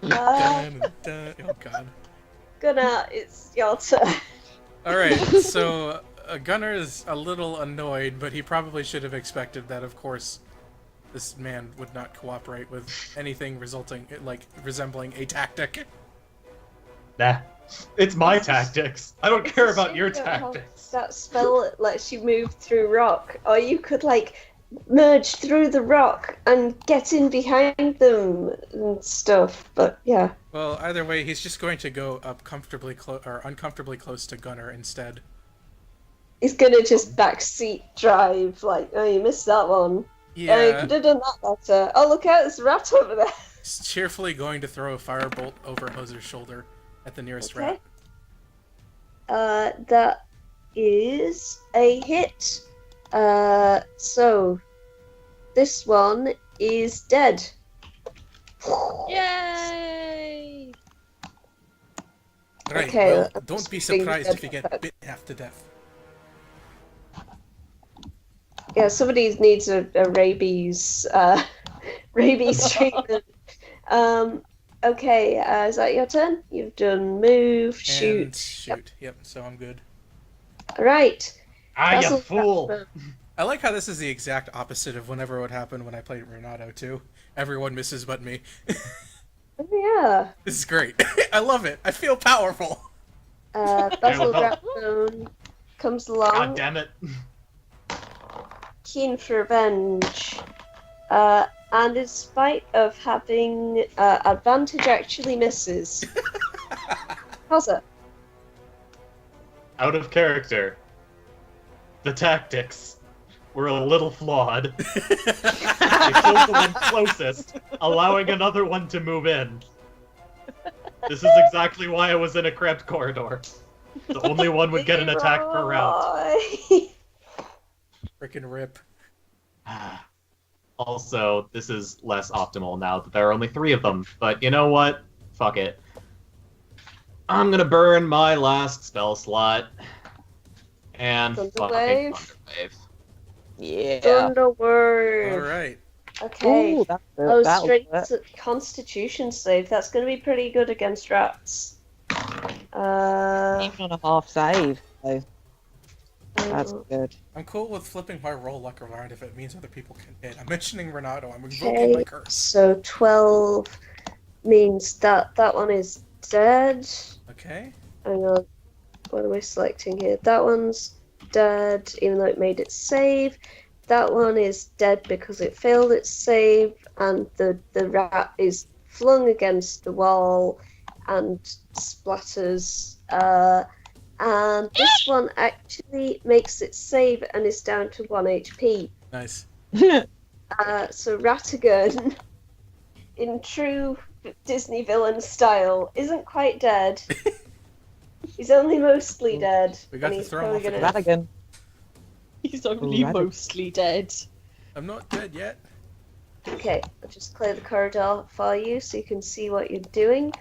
Oh god. Gunnar, it's your turn. Alright, so Gunnar is a little annoyed, but he probably should have expected that, of course, this man would not cooperate with anything resembling a tactic. Nah. It's my tactics. I don't care about your tactics. That spell lets you move through rock, or you could merge through the rock and get in behind them and stuff. But yeah. Well, either way, he's just going to go up uncomfortably close to Gunnar instead. He's gonna just backseat drive, oh, you missed that one. Yeah. Oh, you could have done that better. Oh, look out, there's a rat over there. He's cheerfully going to throw a firebolt over Hoser's shoulder at the nearest rat. That is a hit. So this one is dead. Yay! Right, Okay, well, I'm don't just be being surprised dead if you like get that. bit half to death. Yeah, somebody needs a rabies rabies treatment. Okay, is that your turn? You've done move, shoot. And shoot. Yep, so I'm good. Alright. Ah, you fool! I like how this is the exact opposite of whenever it would happen when I played Renato, too. Everyone misses but me. Oh yeah. This is great. I love it. I feel powerful. Basil Ratbone comes along. God damn it. Keen for revenge. And in spite of having advantage, actually misses. How's it? Out of character. The tactics were a little flawed. They killed the one closest, allowing another one to move in. This is exactly why I was in a cramped corridor. The only one would get an attack per round. Frickin' rip. Also, this is less optimal now that there are only 3 of them. But you know what? Fuck it. I'm gonna burn my last spell slot. And fucking Thunderwave. Thunderwave. Yeah. Thunderword. Alright. Okay. Ooh, Oh, straight Constitution save. That's going to be pretty good against rats. even on a half save. So that's Oh, good. I'm cool with flipping my roll luck around if it means other people can hit. I'm mentioning Renato. I'm invoking my okay, curse. so 12 means that one is dead. Okay. Hang on. What am I selecting here? That one's dead, even though it made its save. That one is dead because it failed its save, and the rat is flung against the wall and splatters. And this one actually makes its save and is down to 1 HP. Nice. So Ratigan, in true Disney villain style, isn't quite dead. He's only mostly dead. We got and to he's throw him probably off the gonna... Radigan. He's only Alright. mostly dead. I'm not dead yet. Okay, I'll just clear the corridor for you so you can see what you're doing.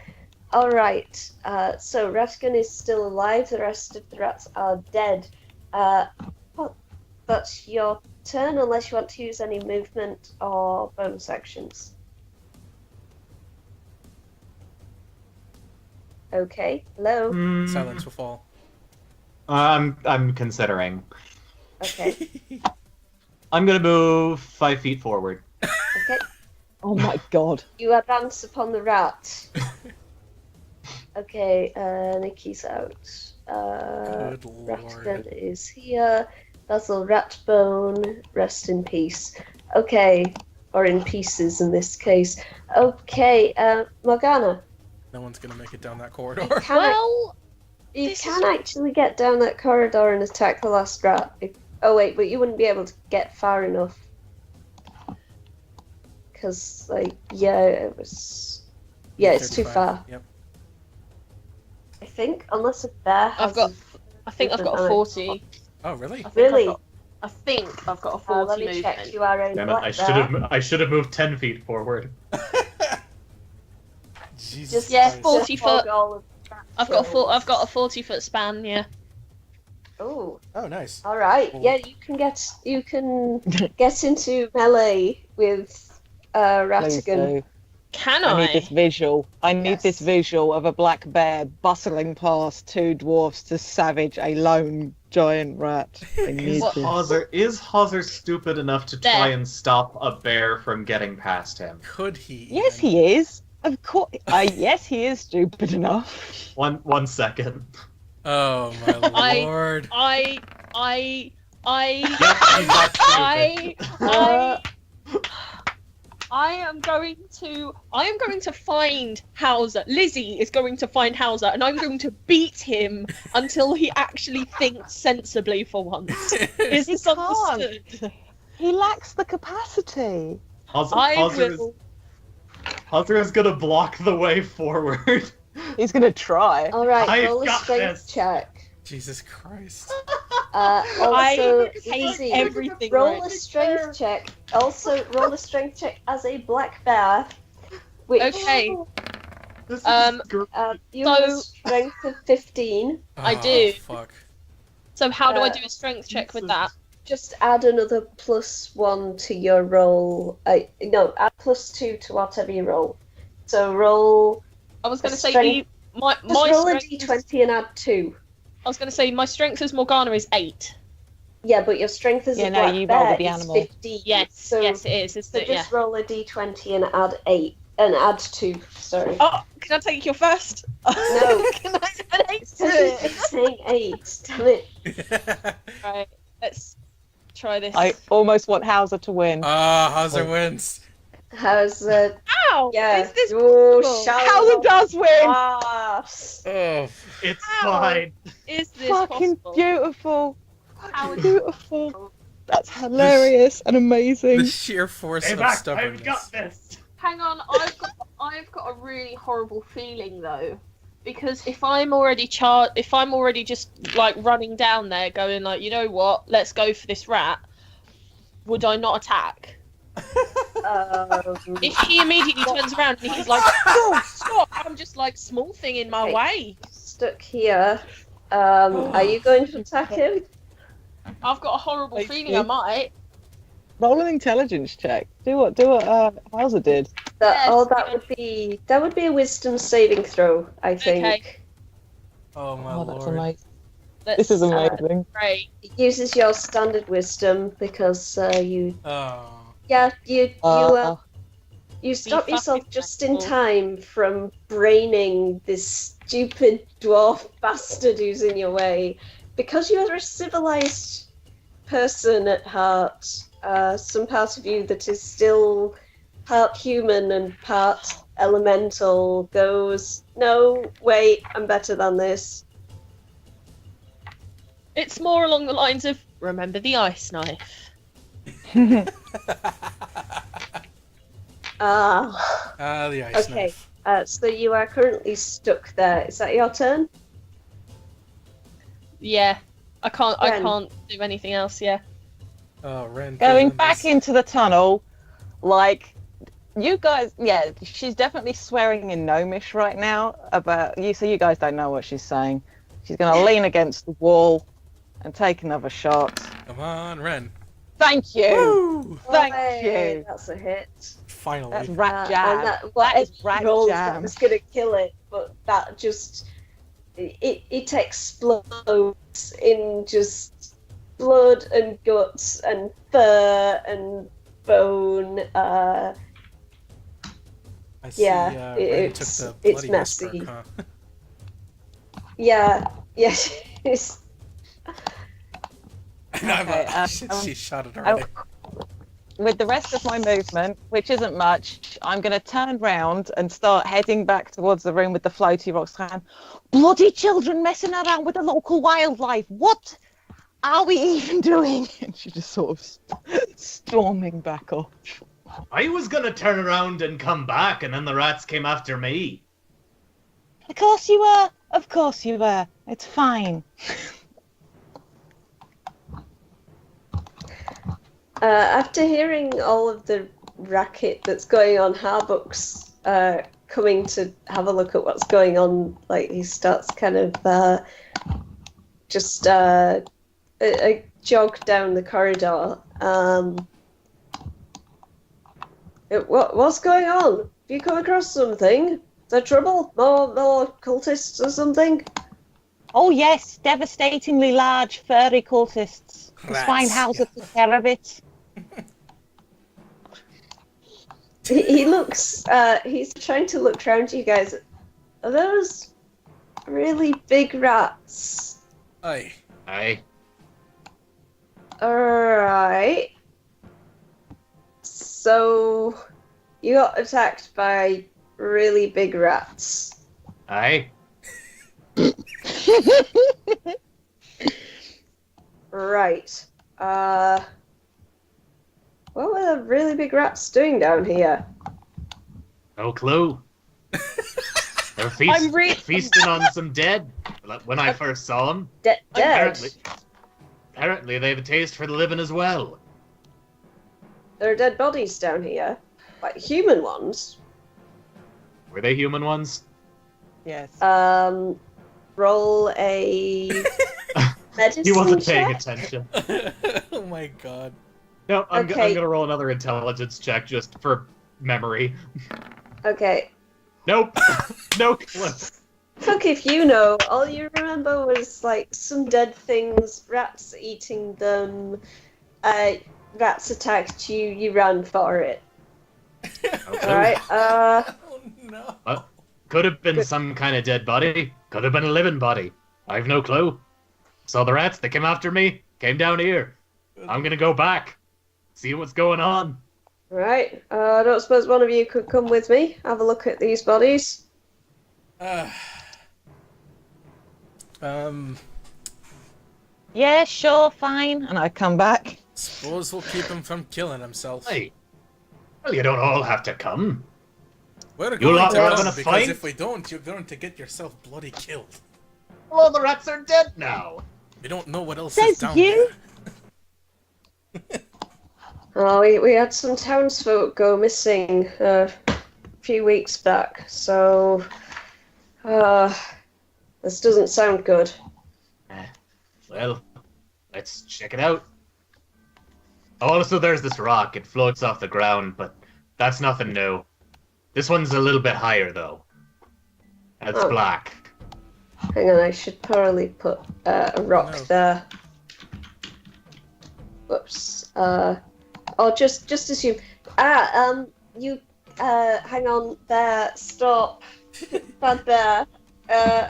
Alright, so Ratigan is still alive, the rest of the rats are dead. Well, that's your turn, unless you want to use any movement or bonus actions. Okay, hello? Silence will fall. I'm considering. Okay, I'm gonna move 5 feet forward. okay. Oh my god. You advance upon the rat. Okay, Nikki's out. Good Ratigan lord. is here. Basil Ratbone, rest in peace. Okay, or in pieces in this case. Okay, Morgana, No one's gonna make it down that corridor. you can, Well, you this can is- actually get down that corridor and attack the last rat. Oh wait, but you wouldn't be able to get far enough. Because, yeah, it was... Yeah, it's too 35. far. Yep. I think, unless a bear has... I've got. I think I've got a 40. Oh, really? I think Really? I think I've got a 40 let me movement. check. You are a Damn it! black I should have moved 10 feet forward. Jesus Just Yeah, Christ. 40 foot. I've got a a 40-foot span. Yeah. Oh, Oh, nice. all right. Cool. Yeah, you can get into melee with Please Ratigan. do. Can I I? need this visual. I need this Yes. visual of a black bear bustling past two dwarfs to savage a lone giant rat. I need Is What- this. Hauser stupid enough to try There. and stop a bear from getting past him? Could he? Yes, even? he is. Of course. Yes, he is stupid enough. One second. Oh my I- lord. I Yep, he's that stupid. I am going to find Hauser. Lizzie is going to find Hauser, and I'm going to beat him until he actually thinks sensibly for once. Is He this can't. understood? He lacks the capacity. I Hauser will. is gonna block the way forward. He's gonna try. All right, I've roll a got strength this. check. Jesus Christ. Also, I hate Lizzie, everything. roll right a strength check. Also, roll a strength check as a black bear. Which, Okay. This is Um, you have a So- strength of 15. I Oh, do. Fuck. So how do I Uh, do a strength check with that? Just add another +1 to your roll. No, add +2 to whatever you roll. So roll. I was going to say strength- my Just roll a strength. d20 and add 2. I was going to say my strength as Morgana is 8. Yeah, but your strength as Yeah, a no, black you roll bear with the is animal. 15. Yes, So, yes, it is. It's so the, just yeah. roll a d20 and add 8. And add 2. Sorry. Oh, can I take your first? No. Can I add 8 It's to because you it? keep saying 8. Damn it. Right, let's try this. I almost want Hauser to win. Hauser wins. How's Ow! yeah. Is this Oh, possible? shall Hauser does win! Ah, Oh. It's Ow. fine. Is this Fucking possible? beautiful. How is Beautiful. That's hilarious and amazing. The sheer force Hey, of back! I've stubbornness. got this. Hang on, I've got a really horrible feeling though, because if I'm already just like running down there, going like, you know what, let's go for this rat, would I not attack? If he immediately turns around and he's like, "Oh, stop!" I'm just like small thing in my Okay. way. stuck here. Are you going to attack him? I've got a horrible Thank feeling you. I might. Roll an intelligence check. Do what Hauser did. Yes, That would be a wisdom saving throw, I think. Okay. Oh my Oh, that's lord. amazing. Let's This is amazing. Great. It uses your standard wisdom because you Oh. you stop Be yourself fucking just in thankful. time from braining this stupid dwarf bastard who's in your way. Because you're a civilized person at heart, some part of you that is still part human and part elemental goes, no, wait, I'm better than this. It's more along the lines of remember the ice knife. Ah, The ice Okay. knife. so you are currently stuck there. Is that your turn? Yeah. I Ren. can't do anything else, yeah. Oh, Ren. Going Ren, back this- into the tunnel, like, you guys, yeah, she's definitely swearing in Gnomish right now about you, so you guys don't know what she's saying. She's going to lean against the wall and take another shot. Come on, Ren. Thank you. Woo! Thank Hey, you. That's a hit. Finally. That's rat And jam. that is rat roll jam. was gonna kill it, but that just it explodes in just blood and guts and fur and bone. I see, yeah, Ren took it's- the it's bloody whisper, messy. huh? Yeah, it's Okay, She shot it already. With the rest of my movement, which isn't much, I'm going to turn round and start heading back towards the room with the floaty rocks. Going, bloody children messing around with the local wildlife. What are we even doing? And she just sort of storming back off. I was gonna turn around and come back, and then the rats came after me. Of course you were. Of course you were. It's fine. after hearing all of the racket that's going on, Harbuck's coming to have a look at what's going on. Like he starts kind of just a jog down the corridor. What's going on? Have you come across something? Is there trouble? More cultists or something? Oh yes, devastatingly large furry cultists. The Rats, Swinehauser took care of it. He looks. He's trying to look around you guys. Are those really big rats? Aye. Aye. Alright. So, you got attacked by really big rats. Aye. Right. What were the really big rats doing down here? No clue. They're I'm feasting on some dead. When I first saw them, Dead. apparently they have a taste for the living as well. There are dead bodies down here. Like human ones. Were they human ones? Yes. Roll a medicine He wasn't paying check. attention. Oh my god. No, I'm Okay. gonna roll another intelligence check just for memory. Okay. Nope. No clue. Fuck if you know. All you remember was like some dead things, rats eating them, rats attacked you, you ran for it. No clue. Alright, Oh no. Could have been Good. some kind of dead body. Could have been a living body. I've no clue. Saw the rats, they came after me, came down here. I'm gonna go back. See what's going on. right. I don't suppose one of you could come with me, have a look at these bodies. Yeah, sure, fine. And I come back. Suppose we'll keep him from killing himself. Hey. Well, you don't all have to come. We're You going lot to were come, having a because fight? if we don't, you're going to get yourself bloody killed. All the rats are dead now. We don't know what else Says is down you. there. Oh, we had some townsfolk go missing a few weeks back, so this doesn't sound good. Well, let's check it out. Oh, also there's this rock. It floats off the ground, but that's nothing new. This one's a little bit higher, though. And it's Oh. black. Hang on, I should probably put a rock No. there. Whoops. Or just assume. You hang on there. Stop. Bad bear.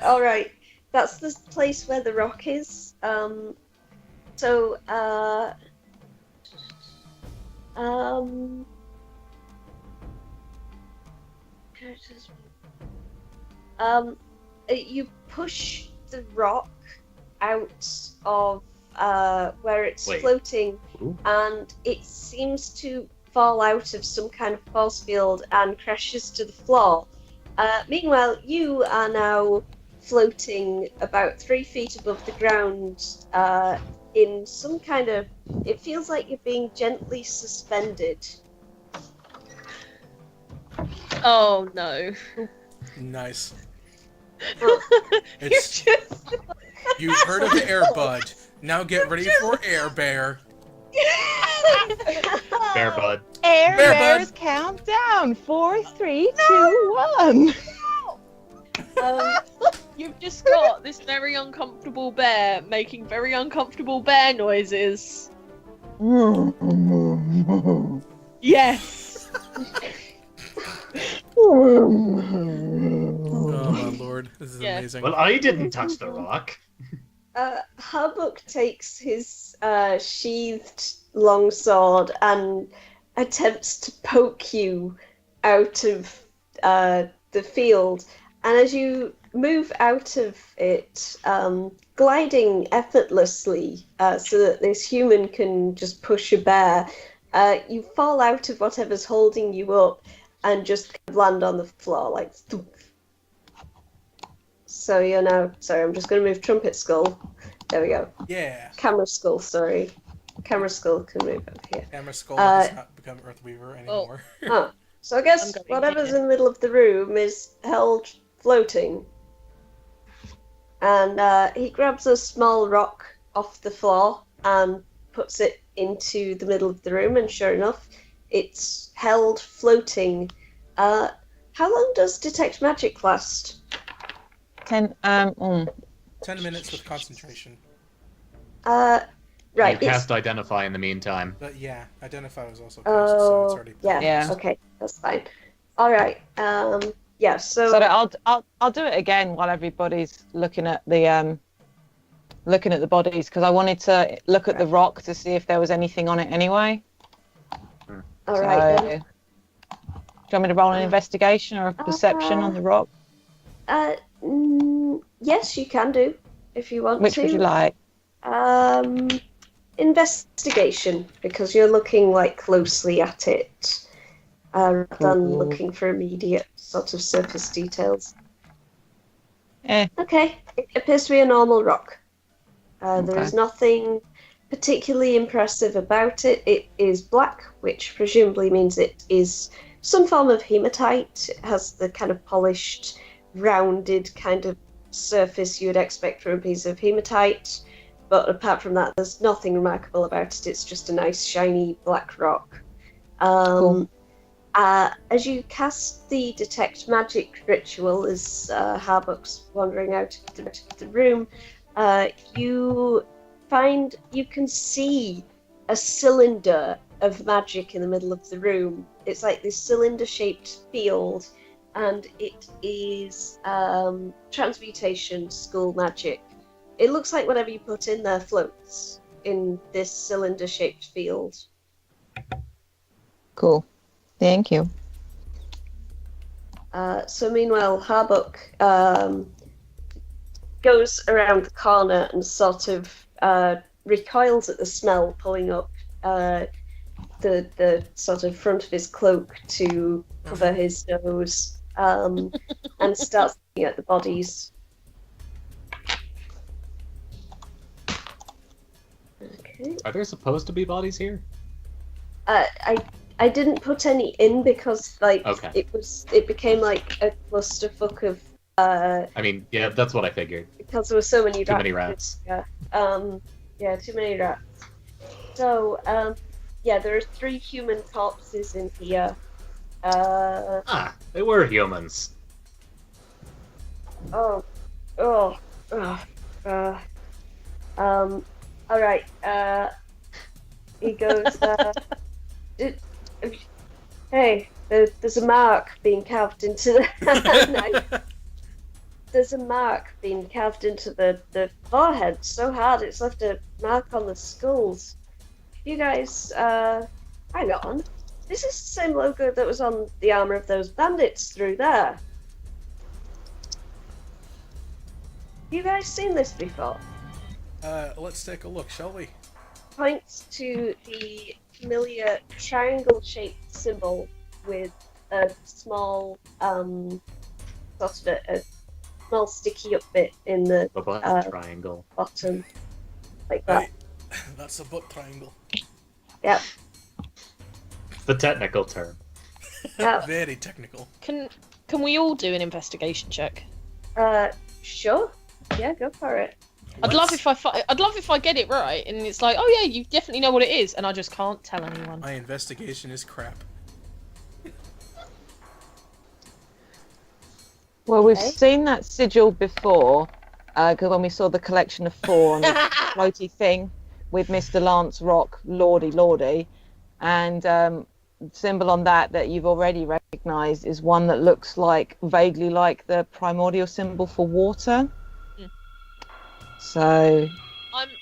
All right. That's the place where the rock is. So. You push the rock out of where it's Wait. floating, Ooh. and it seems to fall out of some kind of force field and crashes to the floor. Meanwhile, you are now floating about 3 feet above the ground in some kind of. It feels like you're being gently suspended. Oh no. Nice. Oh. It's, you've heard of Air Bud. Now get ready for Air Bear. Bear bud. Air Bear Bears Bud. count down. 4, 3, 2, 1. You've just got this very uncomfortable bear making very uncomfortable bear noises. Yes. Oh my lord, this is Yeah. amazing. Well, I didn't touch the rock. Harbuk takes his sheathed longsword and attempts to poke you out of the field. And as you move out of it, gliding effortlessly so that this human can just push a bear, you fall out of whatever's holding you up and just land on the floor like thump. So you're now. Sorry, I'm just going to move Trumpet Skull. There we go. Yeah. Camera Skull, sorry. Camera Skull can move over here. Hammer Skull does not become Earthweaver anymore. Huh. So I guess I'm going whatever's here. in the middle of the room is held floating. And he grabs a small rock off the floor and puts it into the middle of the room, and sure enough, it's held floating. How long does detect magic last? 10. 10 minutes with concentration. Right. You it's- cast Identify in the meantime. But yeah, Identify was also cast, so it's Oh, already... yeah. Yeah. Okay, that's fine. All right. Yeah. So. So I'll do it again while everybody's looking at the bodies, because I wanted to look at the rock to see if there was anything on it anyway. All right then. Do you want me to roll an investigation or a perception on the rock? Yes, you can do if you want Which to. would you like? Investigation, because you're looking like closely at it, rather than Cool. looking for immediate sort of surface details. Eh. Okay, it appears to be a normal rock. There Okay. is nothing particularly impressive about it. It is black, which presumably means it is some form of hematite. It has the kind of polished, rounded kind of surface you would expect from a piece of hematite. But apart from that, there's nothing remarkable about it. It's just a nice, shiny black rock. Cool. As you cast the Detect Magic ritual, as Harbuck's wandering out of the room, you can see a cylinder of magic in the middle of the room. It's like this cylinder-shaped field, and it is transmutation school magic. It looks like whatever you put in there floats in this cylinder-shaped field. Cool. Thank you. So meanwhile, Harbuck goes around the corner and sort of recoils at the smell pulling up the sort of front of his cloak to cover his nose, and starts looking at the bodies. Okay. Are there supposed to be bodies here? I didn't put any in because Okay. it became like a clusterfuck of I mean, yeah, that's what I figured. because there were so many Too many rats. Yeah. Yeah, too many rats. So, yeah, there are 3 human corpses in here. They were humans. All right. He goes. Hey, there's a mark being carved into the. There's a mark being carved into the forehead so hard it's left a mark on the skulls. You guys, hang on. This is the same logo that was on the armor of those bandits through there. You guys seen this before? Let's take a look, shall we? Points to the familiar triangle-shaped symbol with a small, sort of a small sticky up bit in the The butt triangle. bottom, like that. Right. That's a butt triangle. Yep. The technical term. Yeah. Very technical. Can we all do an investigation check? Sure. Yeah, go for it. I'd love if I get it right, and it's like, oh yeah, you definitely know what it is, and I just can't tell anyone. My investigation is crap. Well, we've Okay. seen that sigil before, because when we saw the collection of 4 on the floaty thing with Mr. Lance Rock, Lordy, and symbol on that you've already recognised is one that looks like vaguely like the primordial symbol for water. Mm. So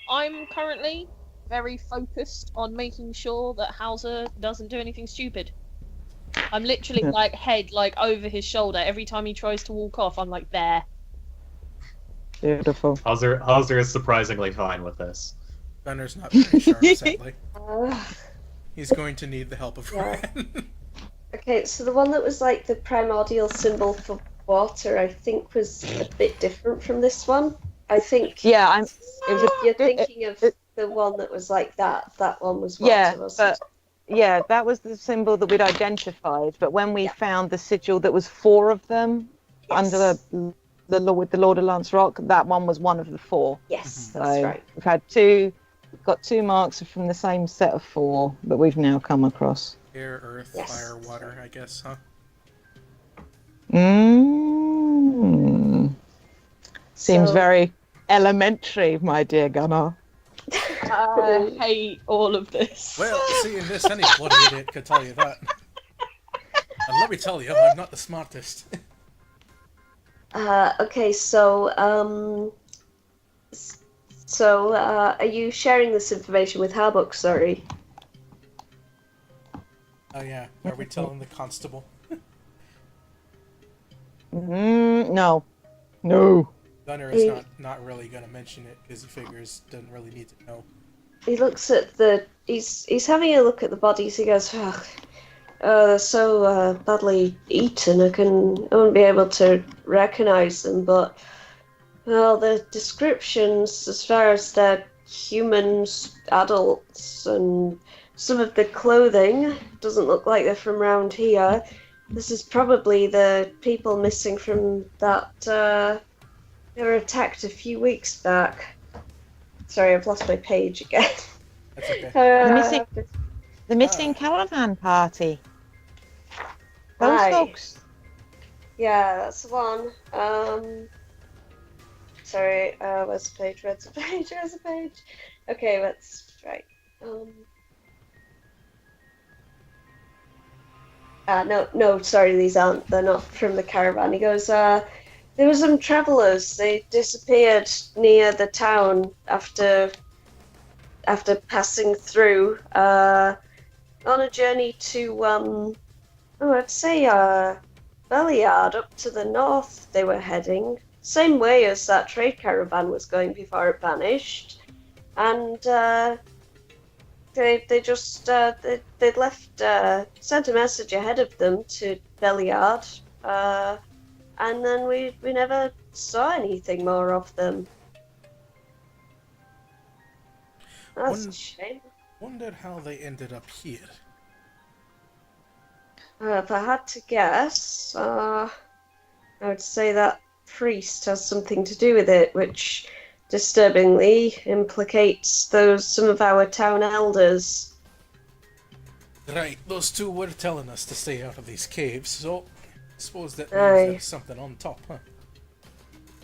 I'm currently very focused on making sure that Hauser doesn't do anything stupid. I'm literally Yeah. like head like over his shoulder every time he tries to walk off. I'm like there. beautiful. Hauser is surprisingly fine with this. Gunner's not very sharp, sadly. Uh, He's going to need the help of Yeah. Ren. okay, so the one that was like the primordial symbol for water, I think, was a bit different from this one. I think. Yeah, it was You're thinking of the one that was like that. That one was water, Yeah, wasn't yeah, that was the symbol that we'd identified. But when we Yeah. found the sigil that was 4 of them it? under the Lord of Lance Rock, that one was one of the 4. Yes, So that's right. we've got 2 marks from the same set of 4 that we've now come across. Air, earth, Yes. fire, water, I guess, huh? Seems So- very elementary, my dear Gunnar. I hate all of this. Well, seeing this, any bloody idiot could tell you that. And let me tell you, I'm not the smartest. Okay, so are you sharing this information with Harbuk? Sorry. Oh yeah, are we telling the constable? No. No. Gunner is He- not really gonna mention it because he figures doesn't really need to know. He looks at the. He's having a look at the bodies. He goes, "Oh, they're so badly eaten. I won't be able to recognize them. But well, the descriptions, as far as they're humans, adults, and some of the clothing doesn't look like they're from around here. This is probably the people missing from that. They were attacked a few weeks back. Sorry, I've lost my page again. That's okay. The missing caravan party. Those Aye. folks. Yeah, that's the one. Sorry, where's the page? Where's the page? Where's the page? Okay, let's right. No, sorry, these aren't. They're not from the caravan. He goes, there were some travellers. They disappeared near the town after passing through. On a journey to I'd say Beliard, up to the north. They were heading same way as that trade caravan was going before it vanished, and they just they'd left sent a message ahead of them to Beliard, and then we never saw anything more of them. That's a shame. Wondered how they ended up here. If I had to guess, I would say that priest has something to do with it, which disturbingly implicates some of our town elders. Right, those two were telling us to stay out of these caves, so I suppose that means Aye. there's something on top, huh?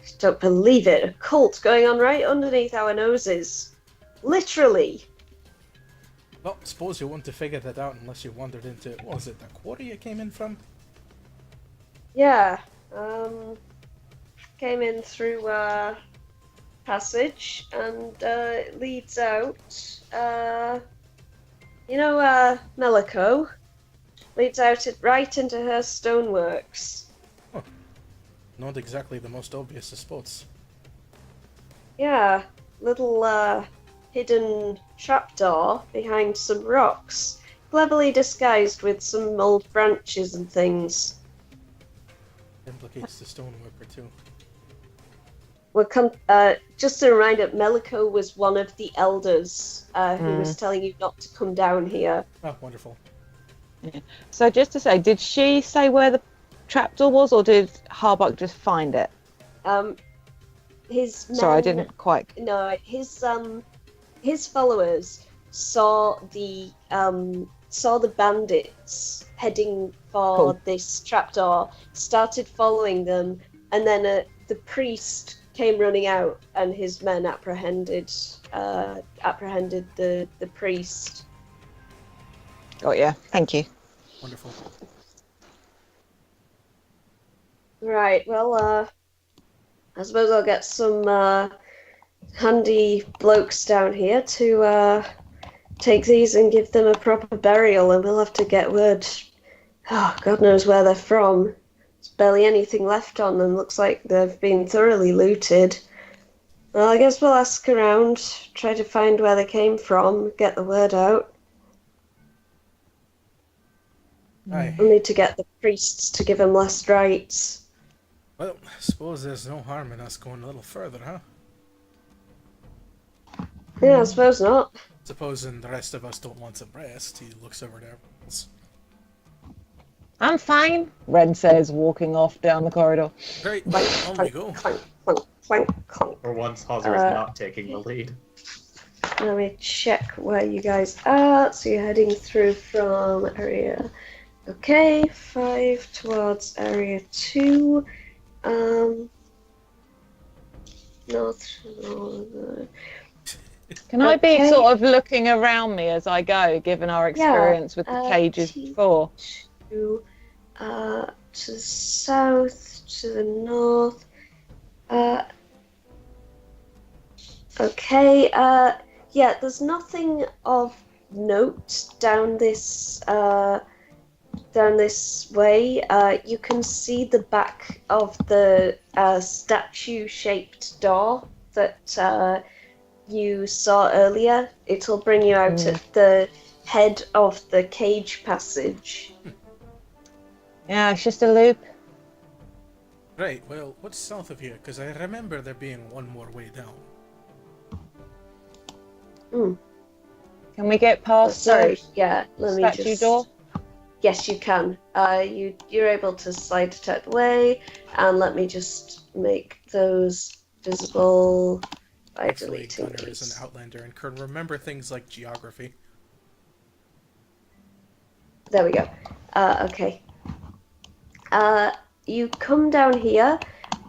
Just don't believe it. A cult going on right underneath our noses. Literally. Well, suppose you wouldn't have figured that out unless you wandered into, what was it, the quarter you came in from? Yeah. Came in through passage and it leads out. Melico leads out right into her stoneworks. Not exactly the most obvious of spots. Yeah, little hidden trapdoor behind some rocks, cleverly disguised with some old branches and things. Implicates the stoneworker too. Just a reminder, Melico was one of the elders who was telling you not to come down here. Oh, wonderful. So just to say, did she say where the trapdoor was, or did Harbuk just find it? His men, Sorry, I didn't quite. No, his followers saw the bandits heading for Cool. this trapdoor, started following them, and then the priest came running out, and his men apprehended the priest. Oh yeah, thank you. Wonderful. Right. Well, I suppose I'll get some handy blokes down here to take these and give them a proper burial, and we'll have to get word. Oh, God knows where they're from. There's barely anything left on them. Looks like they've been thoroughly looted. Well, I guess we'll ask around, try to find where they came from, get the word out. Aye. We'll need to get the priests to give them last rites. Well, I suppose there's no harm in us going a little further, huh? Yeah, I suppose not. Supposing the rest of us don't want some rest, he looks over there. I'm fine, Ren says, walking off down the corridor. Great, on we go. Clank, clank, clank, clank. For once, Hauser is not taking the lead. Let me check where you guys are. So you're heading through from area. Okay, 5 towards area 2. North. Can I be Okay. sort of looking around me as I go, given our experience with the cages before? To the south, to the north. Okay. Yeah, there's nothing of note down this way. You can see the back of the statue-shaped door that you saw earlier. It'll bring you out at the head of the cage passage. Yeah, it's just a loop. Right, well, what's south of here? Because I remember there being one more way down. Can we get past Sorry, the yeah, let me statue just... door? Yes, you can. You're able to slide it out the way, and let me just make those visible by Actually, deleting Gunnar is these. an outlander and can remember things like geography. There we go. Okay. You come down here,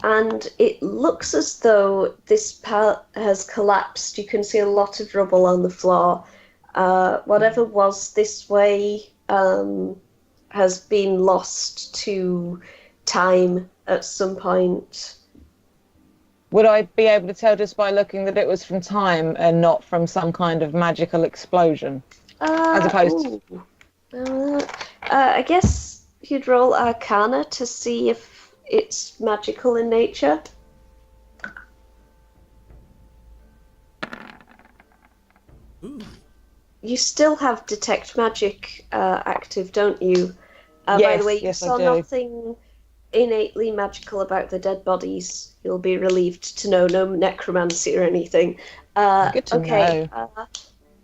and it looks as though this part has collapsed. You can see a lot of rubble on the floor. Whatever was this way has been lost to time at some point. Would I be able to tell just by looking that it was from time and not from some kind of magical explosion? As opposed to... I guess you'd roll Arcana to see if it's magical in nature. Ooh. You still have Detect Magic active, don't you? By Yes, the way, you yes, I saw do. nothing innately magical about the dead bodies. You'll be relieved to know no necromancy or anything. Good to okay. know.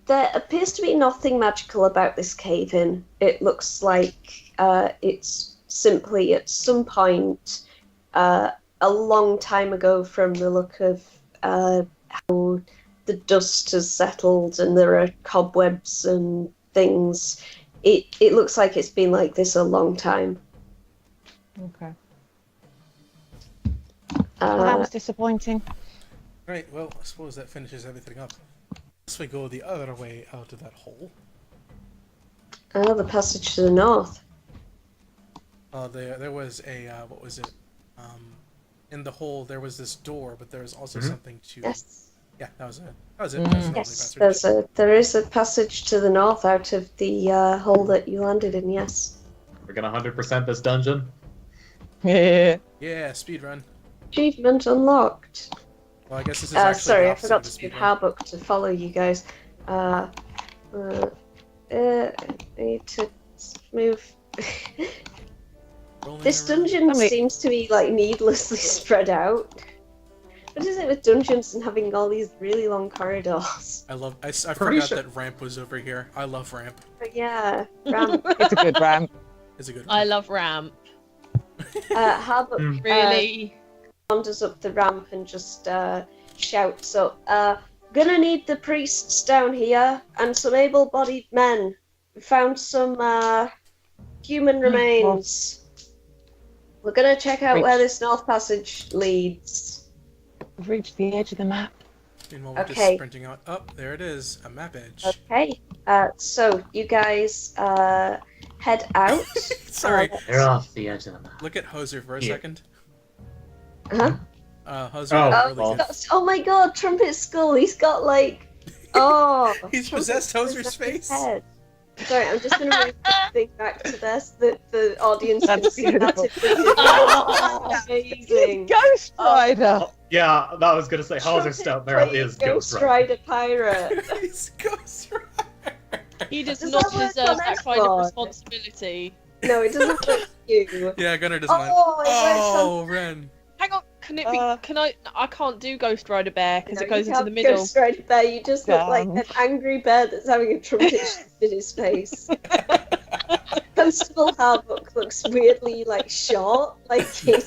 There appears to be nothing magical about this cave-in. It looks like it's simply at some point a long time ago, from the look of how the dust has settled and there are cobwebs and things. It looks like it's been like this a long time. Okay. Well, that was disappointing. Right, well, I suppose that finishes everything up. Unless we go the other way out of that hole. The passage to the north. There was a, what was it? In the hole, there was this door, but there was also something to... Yes. Yeah, that was it. That was it. That was the Yes, passage. there is a passage to the north out of the hole that you landed in, yes. We're gonna 100% this dungeon. Yeah. Yeah, speedrun. Achievement unlocked. Well, I guess this is actually Sorry, the I opposite forgot of to the do speedrun. Harbook to follow you guys. I need to move. Rolling This around. dungeon Lovely. seems to be like needlessly spread out. What is it with dungeons and having all these really long corridors? I Pretty forgot sure- that ramp was over here. I love ramp. But yeah, ramp. It's a good ramp. It's a good I ramp. love ramp. Harbook Really. wanders up the ramp and just shouts up, gonna need the priests down here and some able-bodied men. We found some human remains. We're gonna check out where this north passage leads. We've reached the edge of the map. Meanwhile, we're just Okay. sprinting out. Oh, there it is. A map edge. Okay, so you guys head out. Sorry. They're off the edge of the map. Look at Hoser for a Yeah. second. Huh? Hoser Oh, got Oh, really good. oh my god, Trumpet Skull, he's got like... Oh! He's Trumpet possessed Skull's Hoser's on his face. head. Sorry, I'm just gonna move the thing back to there so that the audience can That's see that. beautiful. If they did. Oh, amazing! Ghost Rider! Yeah, that was gonna say Halder Stout Barrel Playing is Ghost Rider. Rider Pirate. He's Ghost Rider. He does Does not that work deserve on that kind of Xbox? responsibility. No, it doesn't work for you. Yeah, Gunnar doesn't mind. Oh, it works Oh, Ren. Hang on, can it be? Can I? I can't do Ghost Rider Bear because No, it goes you into the can't middle. Ghost Rider Bear, you just look like Damn. an angry bear that's having a trumpet in his face. Constable Harbuck looks weirdly like short, like he's